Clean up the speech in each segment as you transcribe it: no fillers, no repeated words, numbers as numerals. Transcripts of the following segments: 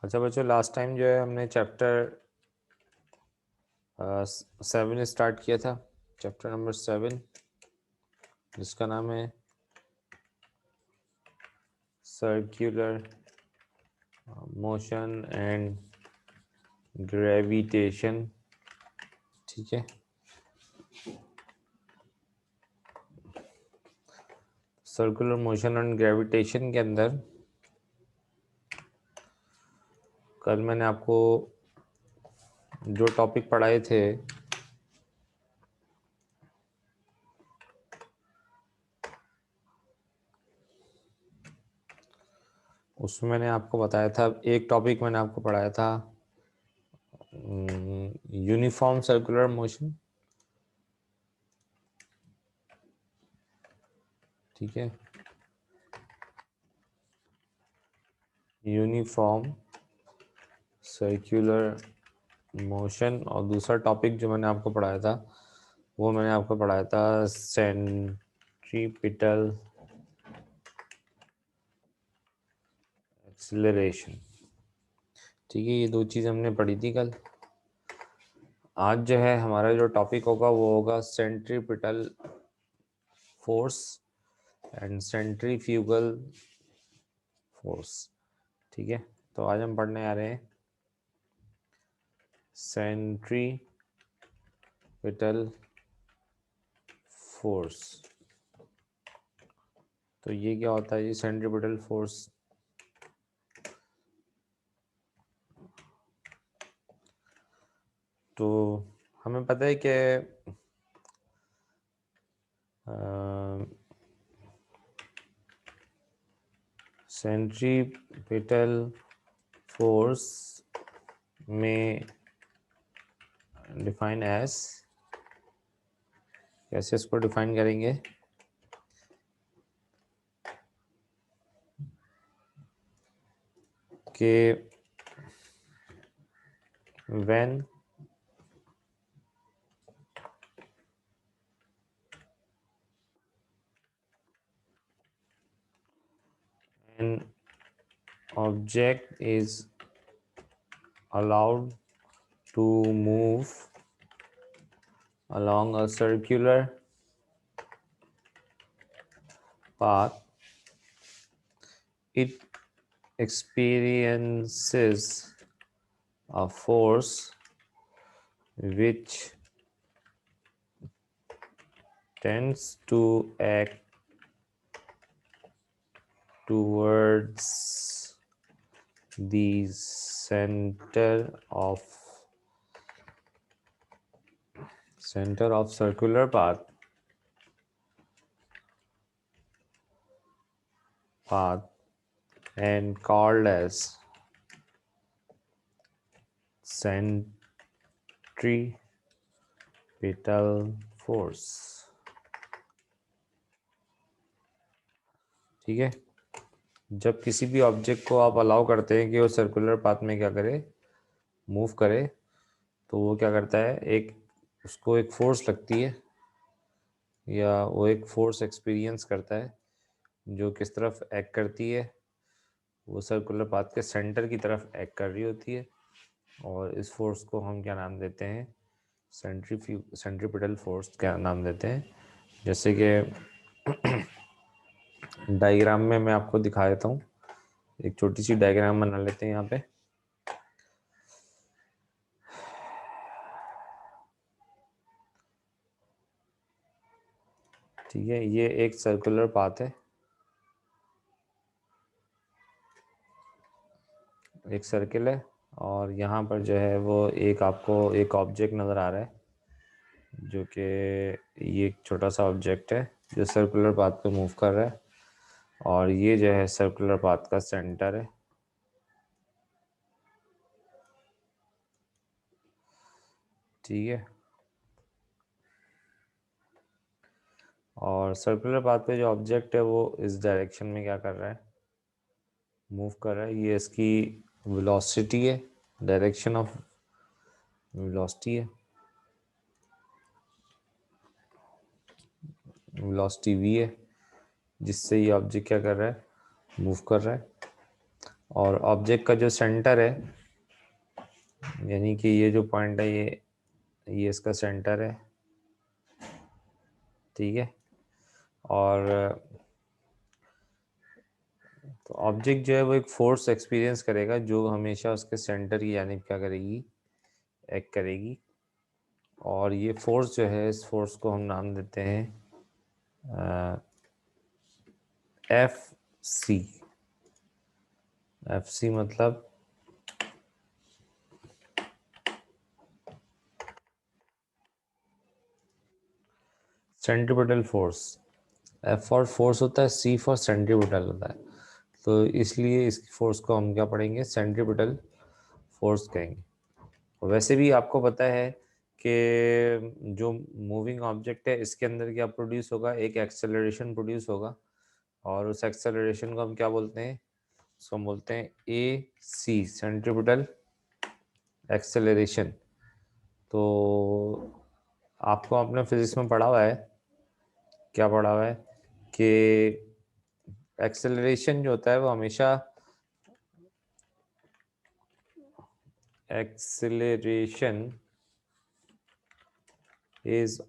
अच्छा बच्चों, last time जो है हमने चैप्टर 7 स्टार्ट किया था। चैप्टर नंबर 7 जिसका नाम है सर्कुलर मोशन एंड ग्रेविटेशन। ठीक है, सर्कुलर मोशन एंड ग्रेविटेशन के अंदर कल मैंने आपको जो टॉपिक पढ़ाए थे उसमें मैंने आपको बताया था, एक टॉपिक मैंने आपको पढ़ाया था यूनिफॉर्म सर्कुलर मोशन। ठीक है, यूनिफॉर्म सर्कुलर मोशन। और दूसरा टॉपिक जो मैंने आपको पढ़ाया था वो मैंने आपको पढ़ाया था सेंट्रीपिटल एक्सीलरेशन। ठीक है, ये दो चीज़ हमने पढ़ी थी कल। आज जो है हमारा जो टॉपिक होगा वो होगा centripetal force and centrifugal force. ठीक है, तो आज हम पढ़ने आ रहे हैं सेंट्रीपिटल फोर्स। तो ये क्या होता है, ये सेंट्रीपिटल फोर्स? तो हमें पता है कि सेंट्रीपिटल फोर्स में डिफाइन एज, कैसे इसको डिफाइन करेंगे कि when an object is allowed to move along a circular path, it experiences a force which tends to act towards the center of circular path and called as centripetal force। ठीक है, जब किसी भी object को आप allow करते हैं कि वो सर्कुलर पाथ में क्या करे, मूव करे, तो वो क्या करता है, एक उसको एक फोर्स लगती है या वो एक फोर्स एक्सपीरियंस करता है जो किस तरफ एक्ट करती है, वो सर्कुलर पाथ के सेंटर की तरफ एक्ट कर रही होती है। और इस फोर्स को हम क्या नाम देते हैं, सेंट्रीपिटल फोर्स क्या नाम देते हैं। जैसे कि डायग्राम में मैं आपको दिखा देता हूँ, एक छोटी सी डायग्राम बना लेते हैं यहाँ पे। ठीक है, ये एक सर्कुलर पाथ है, एक सर्किल है, और यहाँ पर जो है वो एक आपको एक ऑब्जेक्ट नज़र आ रहा है जो कि ये एक छोटा सा ऑब्जेक्ट है जो सर्कुलर पाथ पे मूव कर रहा है, और ये जो है सर्कुलर पाथ का सेंटर है। ठीक है, और सर्कुलर पाथ पे जो ऑब्जेक्ट है वो इस डायरेक्शन में क्या कर रहा है, मूव कर रहा है। ये इसकी वेलोसिटी है, डायरेक्शन ऑफ वेलोसिटी है, वेलोसिटी v है, जिससे ये ऑब्जेक्ट क्या कर रहा है, मूव कर रहा है। और ऑब्जेक्ट का जो सेंटर है, यानी कि ये जो पॉइंट है ये इसका सेंटर है, ठीक है। और तो ऑब्जेक्ट जो है वो एक फोर्स एक्सपीरियंस करेगा जो हमेशा उसके सेंटर की जानिब क्या करेगी, एक्ट करेगी। और ये फोर्स जो है, इस फोर्स को हम नाम देते हैं एफ सी। एफ सी मतलब centripetal force. F for force होता है, सी फॉर सेंट्रीपिटल होता है। तो इसलिए इस फोर्स को हम क्या पढ़ेंगे, सेंट्रीपिटल फोर्स कहेंगे। वैसे भी आपको पता है कि जो मूविंग ऑब्जेक्ट है इसके अंदर क्या प्रोड्यूस होगा, एक एक्सेलरेशन प्रोड्यूस होगा। और उस एक्सेलरेशन को हम क्या बोलते हैं, उसको हम बोलते हैं ए सी, सेंट्रीपिटल एक्सेलरेशन। तो आपको अपने फिजिक्स में पढ़ा हुआ है, क्या पढ़ा हुआ है कि एक्सेलरेशन जो होता है वो हमेशा, acceleration is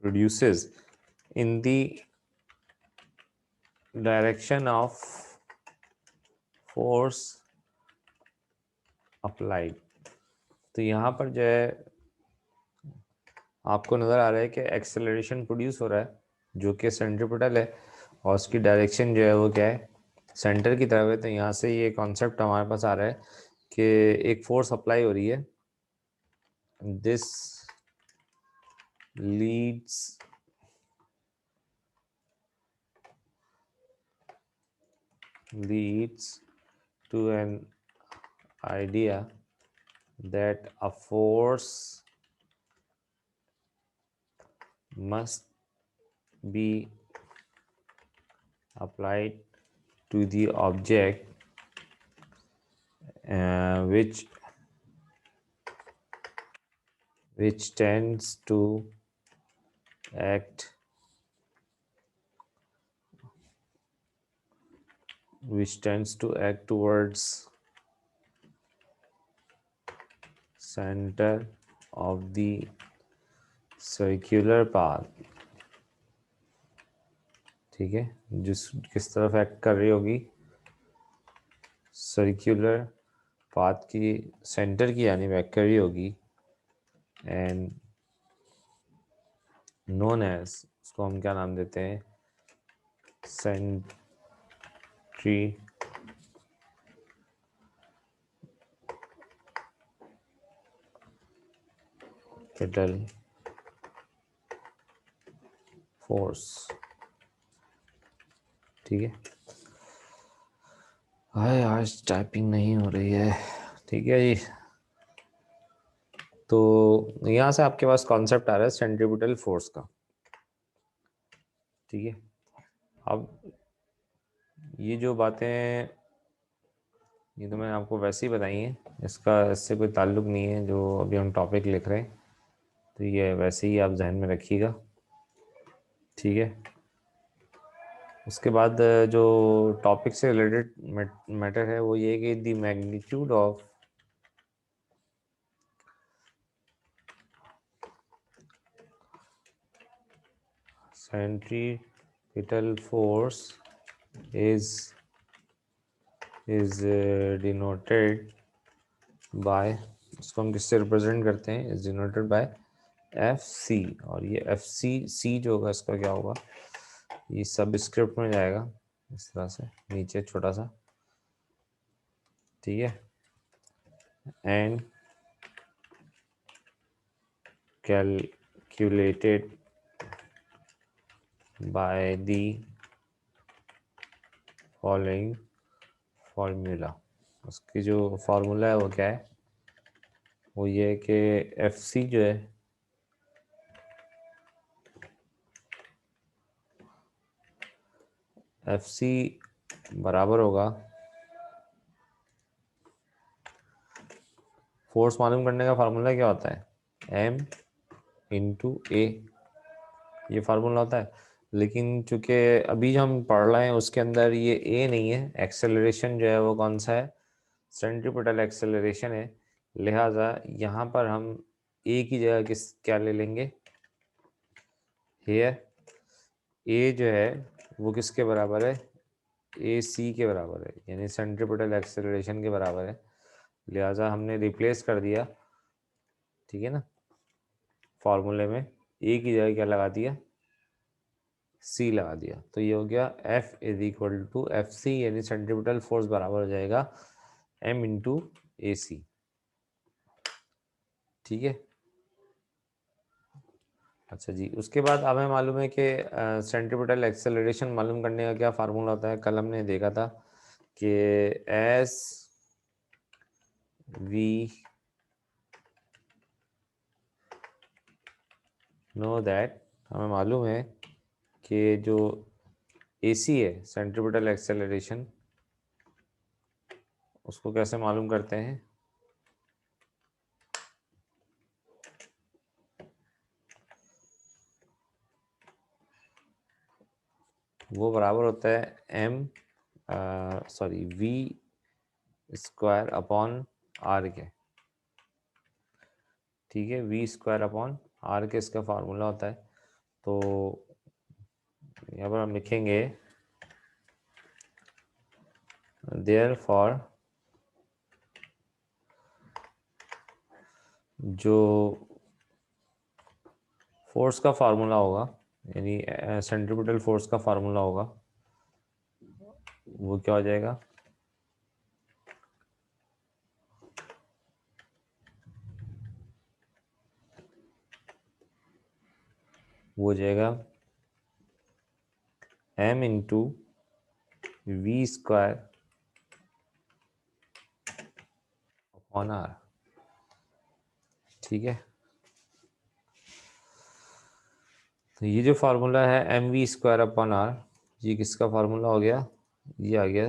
produces in the direction of force applied। तो यहाँ पर जो है आपको नज़र आ रहा है कि एक्सेलरेशन प्रोड्यूस हो रहा है जो कि सेंट्रीपिटल है, और उसकी डायरेक्शन जो है वो क्या है, सेंटर की तरफ है। तो यहाँ से ये कॉन्सेप्ट हमारे पास आ रहा है कि एक फोर्स अप्लाई हो रही है, this leads to an idea that a force must be applied to the object which tends to act towards center of the circular path। ठीक है, किस तरफ एक्ट कर रही होगी, सर्कुलर पाथ की सेंटर की यानी एक्ट कर रही होगी। एंड नोन एज, उसको हम क्या नाम देते हैं, सेंट्रीपिटल फोर्स। ठीक है, हाय आज टाइपिंग नहीं हो रही है, ठीक है जी। तो यहाँ से आपके पास कॉन्सेप्ट आ रहा है सेंट्रीपिटल फोर्स का, ठीक है। अब ये जो बातें, ये तो मैंने आपको वैसे ही बताई हैं, इससे कोई ताल्लुक नहीं है जो अभी हम टॉपिक लिख रहे हैं। तो ये वैसे ही आप जहन में रखिएगा, ठीक है। उसके बाद जो टॉपिक से रिलेटेड मैटर है वो ये कि the magnitude of centripetal force is denoted by, इसको हम किससे रिप्रेजेंट करते हैं, is denoted by F C. और ये एफ सी जो होगा इसका क्या होगा, ये सब स्क्रिप्ट में जाएगा इस तरह से नीचे छोटा सा, ठीक है। And calculated by the following formula. उसकी जो फार्मूला है वो क्या है, वो ये है कि एफ सी जो है, एफ सी बराबर होगा, फोर्स मालूम करने का फार्मूला क्या होता है, एम इंटू ए। ये फार्मूला होता है। लेकिन चूंकि अभी जो हम पढ़ रहे हैं उसके अंदर ये ए नहीं है, एक्सेलरेशन जो है वो कौन सा है, सेंट्रीपिटल एक्सेलरेशन है। लिहाजा यहाँ पर हम ए की जगह क्या ले लेंगे, हेयर ए जो है वो किसके बराबर है, ए सी के बराबर है, यानी सेंट्रीपिटल एक्सेलरेशन के बराबर है। लिहाजा हमने रिप्लेस कर दिया, ठीक है ना, फॉर्मूले में ए की जगह क्या लगा दिया, सी लगा दिया। तो ये हो गया F is equal to F C, यानी सेंट्रीपिटल फोर्स बराबर हो जाएगा M इंटू ए सी, ठीक है। अच्छा जी, उसके बाद हमें मालूम है कि सेंट्रीपिटल एक्सेलरेशन मालूम करने का क्या फार्मूला होता है। कल हमने देखा था कि एस वी नो दैट, हमें मालूम है कि जो ए सी है सेंट्रीपिटल एक्सेलरेशन, उसको कैसे मालूम करते हैं, वो बराबर होता है M sorry V square upon R के, ठीक है, वी स्क्वायर अपॉन आर के इसका फार्मूला होता है। तो यहाँ पर हम लिखेंगे देयरफॉर जो फोर्स का फार्मूला होगा, यानी सेंट्रीपिटल फोर्स का फार्मूला होगा, वो क्या हो जाएगा, वो हो जाएगा M into V square upon R, ठीक है। तो ये जो फार्मूला है M V square upon R, ये किसका फार्मूला हो गया, ये आ गया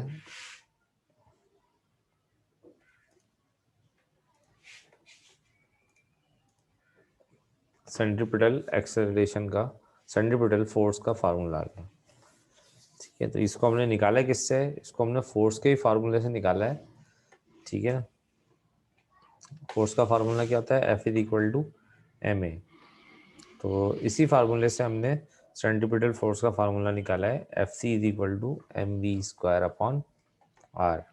सेंट्रीपिटल एक्सेलरेशन का, सेंट्रीपिटल फोर्स का फार्मूला आ गया, ठीक है। तो इसको हमने निकाला है किससे, इसको हमने फोर्स के ही फार्मूले से निकाला है, ठीक है ना। फोर्स का फार्मूला क्या होता है, F is equal to M A. तो इसी फार्मूले से हमने सेंट्रीपिटल फोर्स का फार्मूला निकाला है, F C is equal to M V square upon R,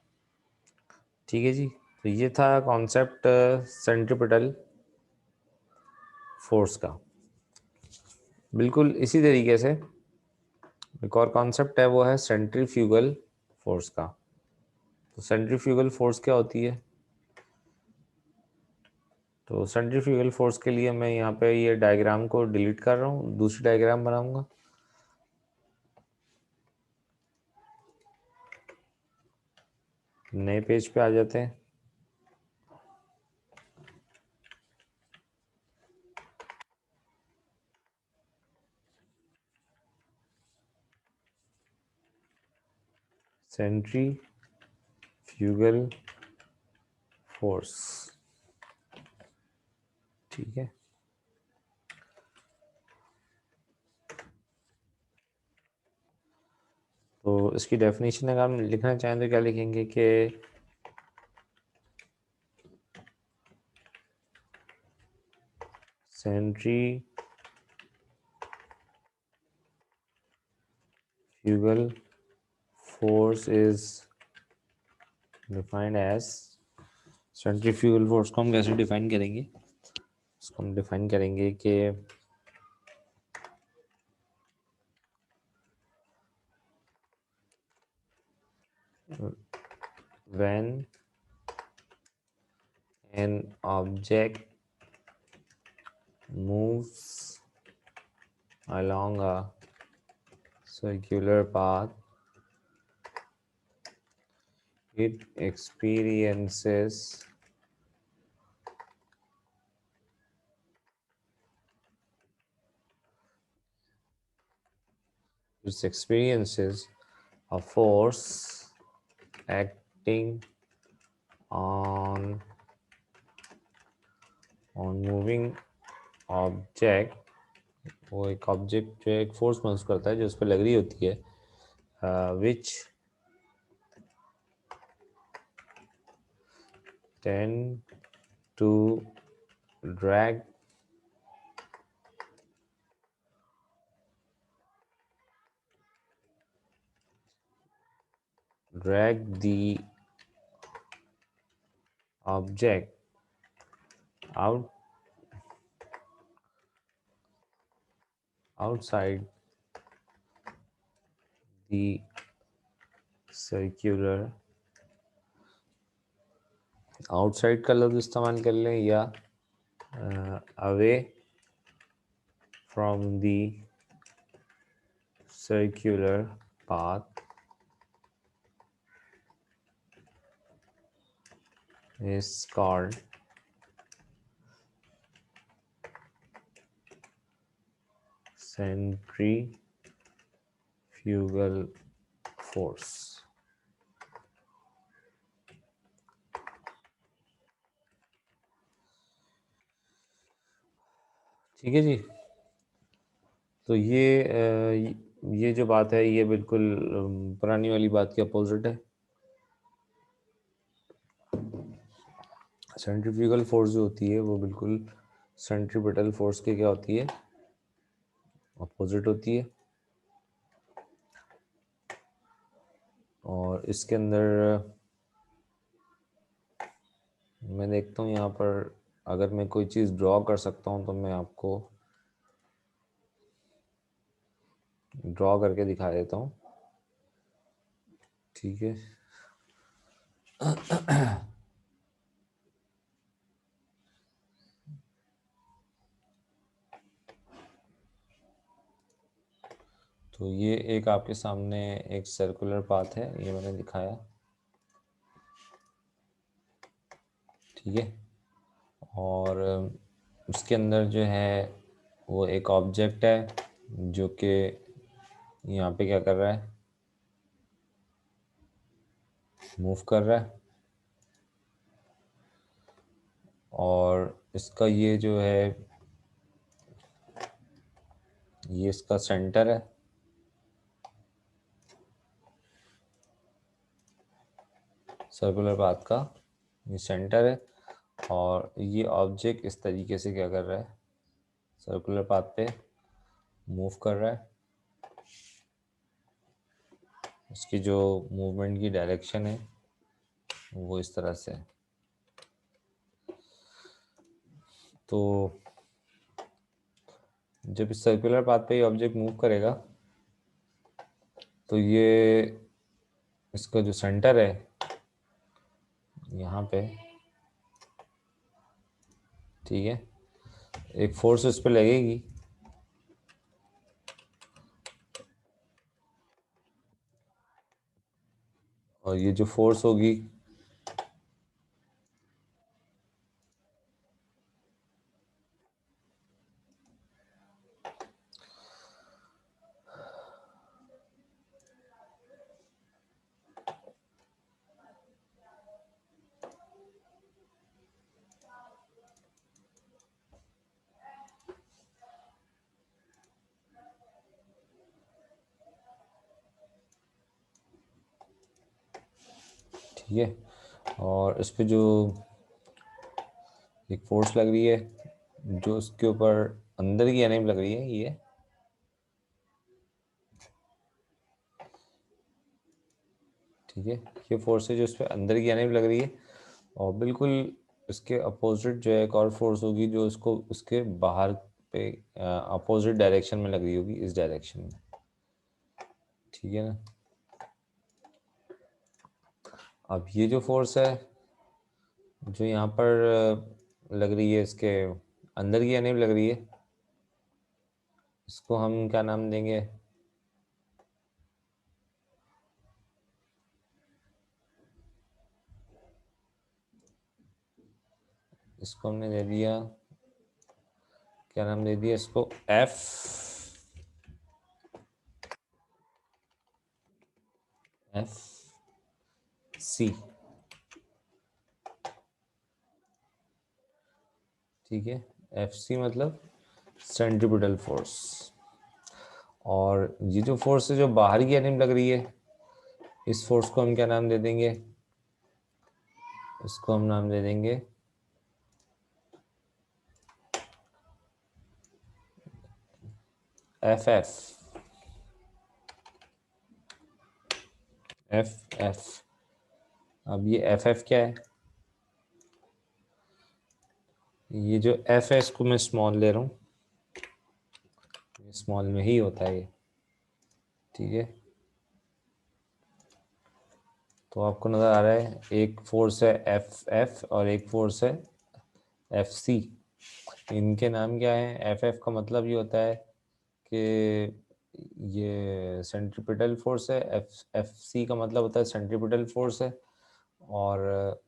ठीक है जी। तो ये था कॉन्सेप्ट सेंट्रीपिटल फोर्स का। बिल्कुल इसी तरीके से एक और कॉन्सेप्ट है, वो है सेंट्रीफ्यूगल फोर्स का। तो सेंट्रीफ्यूगल फोर्स क्या होती है, तो सेंट्रीफ्यूगल फोर्स के लिए मैं यहाँ पे ये डायग्राम को डिलीट कर रहा हूँ, दूसरी डायग्राम बनाऊंगा। नए पेज पे आ जाते हैं। सेंट्रीफ्यूगल फोर्स, ठीक है। तो इसकी डेफिनेशन अगर हम लिखना चाहें तो क्या लिखेंगे कि centrifugal force is defined as, centrifugal force को हम कैसे डिफाइन करेंगे, इसको हम डिफाइन करेंगे कि when an object moves along a circular path, it experiences a force acting on moving object वो एक ऑब्जेक्ट जो है एक फोर्स महसूस करता है जो उस पर लग रही होती है, which tend to drag the object out outside the circular, outside का लफ्ज इस्तेमाल कर लें या away from the circular path is called centrifugal force। ठीक है जी। तो ये जो बात है ये बिल्कुल पुरानी वाली बात के अपोजिट है। सेंट्रीफ्यूगल फोर्स जो होती है वो बिल्कुल सेंट्रीपिटल फोर्स के क्या होती है, अपोजिट होती है। और इसके अंदर मैं देखता हूँ यहाँ पर अगर मैं कोई चीज़ ड्रॉ कर सकता हूँ तो मैं आपको ड्रॉ करके दिखा देता हूँ। ठीक है। तो ये एक आपके सामने एक सर्कुलर पाथ है, ये मैंने दिखाया। ठीक है। और उसके अंदर जो है वो एक ऑब्जेक्ट है जो कि यहाँ पे क्या कर रहा है, मूव कर रहा है। और इसका ये जो है ये इसका सेंटर है, सर्कुलर पाथ का ये सेंटर है। और ये ऑब्जेक्ट इस तरीके से क्या कर रहा है, सर्कुलर पाथ पे मूव कर रहा है। इसकी जो मूवमेंट की डायरेक्शन है वो इस तरह से है। तो जब इस सर्कुलर पाथ पे ये ऑब्जेक्ट मूव करेगा तो ये इसका जो सेंटर है यहाँ पे, ठीक है, एक फोर्स इस पे लगेगी। और ये जो फोर्स होगी ठीक है, और इस पे जो एक फोर्स लग रही है जो उसके ऊपर अंदर की एनर्जी लग रही है, ठीक है, ये फोर्स है जो इस पे अंदर की एनर्जी लग रही है। और बिल्कुल इसके अपोजिट जो है एक और फोर्स होगी जो इसको उसके बाहर पे अपोजिट डायरेक्शन में लग रही होगी, इस डायरेक्शन में। ठीक है ना। अब ये जो फोर्स है जो यहाँ पर लग रही है, इसके अंदर की एनर्जी लग रही है, इसको हम क्या नाम देंगे, इसको हमने दे दिया, क्या नाम दे दिया इसको, एफ एफ सी। ठीक है, एफ सी मतलब सेंट्रीपिटल फोर्स। और ये जो फोर्स है जो बाहर की एनम लग रही है, इस फोर्स को हम क्या नाम दे देंगे? इसको हम नाम दे देंगे एफ एफ। F F. अब ये एफ एफ क्या है? ये जो एफ है इसको मैं स्मॉल ले रहा हूँ, स्मॉल में ही होता है ये, ठीक है। तो आपको नज़र आ रहा है एक फोर्स है एफ एफ और एक फोर्स है एफ सी। इनके नाम क्या है? एफ एफ का मतलब ये होता है कि ये सेंट्रीपिटल फोर्स है, एफ एफ सी का मतलब होता है सेंट्रीपिटल फोर्स है, और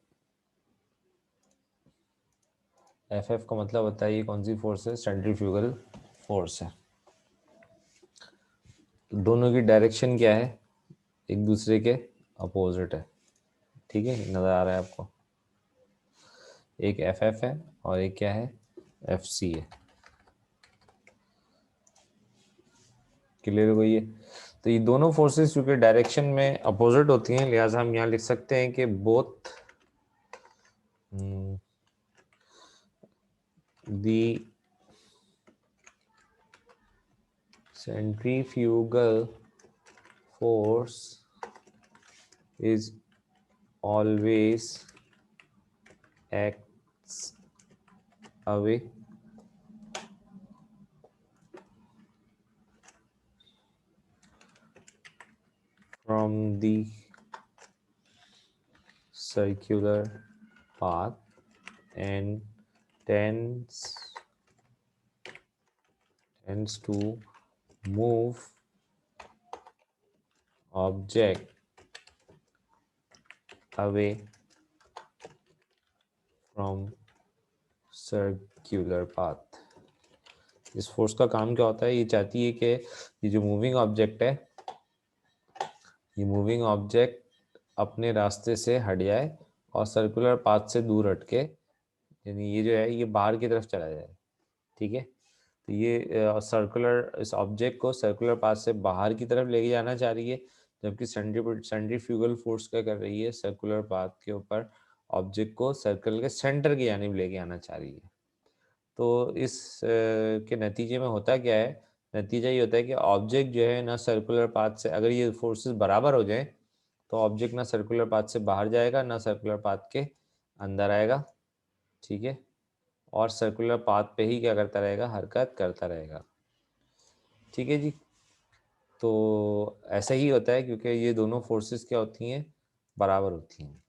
एफ एफ का मतलब होता है ये कौन सी फोर्स है? सेंट्रीफ्यूगल फोर्स है। दोनों की डायरेक्शन क्या है? एक दूसरे के अपोजिट है, ठीक है, नज़र आ रहा है आपको। एक एफ एफ है और एक क्या है? एफ सी है। क्लियर हो गई है? तो ये दोनों फोर्सेस चूंकि डायरेक्शन में अपोजिट होती हैं, लिहाजा हम यहाँ लिख सकते हैं कि both the centrifugal force is always acts away from the circular path and tends to move object away from circular path। इस फोर्स का काम क्या होता है? ये चाहती है कि ये जो मूविंग ऑब्जेक्ट है, ये मूविंग ऑब्जेक्ट अपने रास्ते से हट जाए और सर्कुलर पाथ से दूर हटके, यानी ये जो है ये बाहर की तरफ चला जाए, ठीक है। तो ये सर्कुलर, इस ऑब्जेक्ट को सर्कुलर पाथ से बाहर की तरफ लेके जाना चाह रही है, जबकि सेंट्रीफ्यूगल फोर्स क्या कर रही है? सर्कुलर पाथ के ऊपर ऑब्जेक्ट को सर्कल के सेंटर की जानिब लेके आना चाह रही है। तो इस के नतीजे में होता क्या है? नतीजा ये होता है कि ऑब्जेक्ट जो है ना सर्कुलर पाथ से, अगर ये फोर्सेस बराबर हो जाए तो ऑब्जेक्ट ना सर्कुलर पाथ से बाहर जाएगा ना सर्कुलर पाथ के अंदर आएगा, ठीक है, और सर्कुलर पाथ पे ही क्या करता रहेगा? हरकत करता रहेगा, ठीक है जी। तो ऐसा ही होता है क्योंकि ये दोनों फोर्सेस क्या होती हैं? बराबर होती हैं।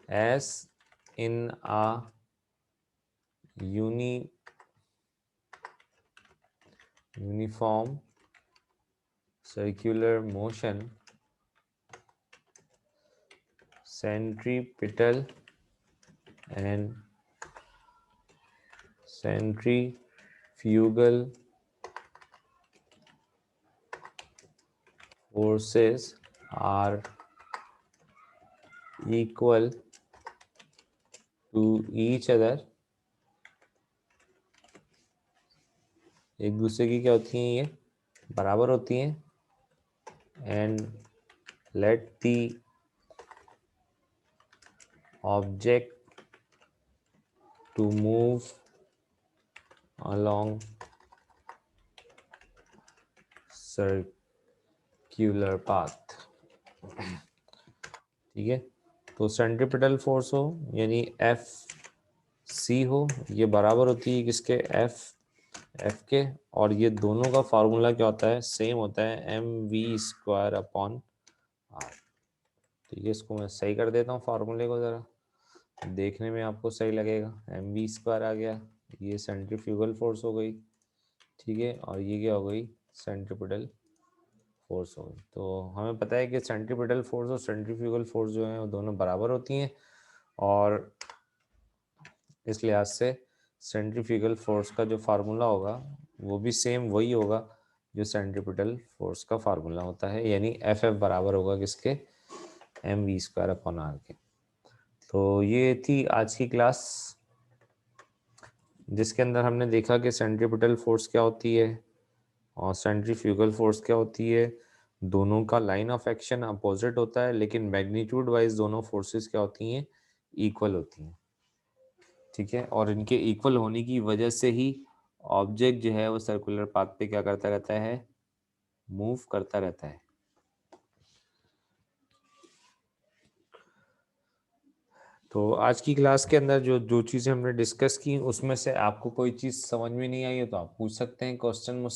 S in uh uniform circular motion, centripetal and centrifugal forces are equal to each other। एक दूसरे की क्या होती हैं? ये बराबर होती हैं। and let the object to move along circular path, ठीक है। तो सेंट्रीपिटल फोर्स हो यानी एफ सी हो, ये बराबर होती है किसके? एफ के, और ये दोनों का फार्मूला क्या होता है? सेम होता है, M V square upon R, ठीक है। इसको मैं सही कर देता हूँ फार्मूले को, ज़रा देखने में आपको सही लगेगा। एम वी स्क्वायर आ गया, ये सेंट्रीफ्यूगल फोर्स हो गई, ठीक है, और ये क्या हो गई? सेंट्रीपिटल फोर्स हो गई। तो हमें पता है कि सेंट्रीपिटल फोर्स और सेंट्रीफ्यूगल फोर्स जो है वो दोनों बराबर होती हैं, और इस लिहाज से सेंट्रीफ्यूगल फोर्स का जो फार्मूला होगा वो भी सेम वही होगा जो सेंट्रीपिटल फोर्स का फार्मूला होता है, यानी एफ एफ बराबर होगा किसके? M V square upon R के। तो ये थी आज की क्लास। जिसके अंदर हमने देखा कि सेंट्रीपिटल फोर्स क्या होती है और सेंट्रीफ्यूगल फोर्स क्या होती है। दोनों का लाइन ऑफ एक्शन अपोजिट होता है, लेकिन मैग्नीट्यूड वाइज दोनों फोर्सेस क्या होती हैं, इक्वल होती हैं। ठीक है, और इनके इक्वल होने की वजह से ही ऑब्जेक्ट जो है वो सर्कुलर पाथ पे क्या करता रहता है, मूव करता रहता है। तो आज की क्लास के अंदर जो जो चीज़ें हमने डिस्कस की उसमें से आपको कोई चीज़ समझ में नहीं आई हो तो आप पूछ सकते हैं क्वेश्चन मुझसे।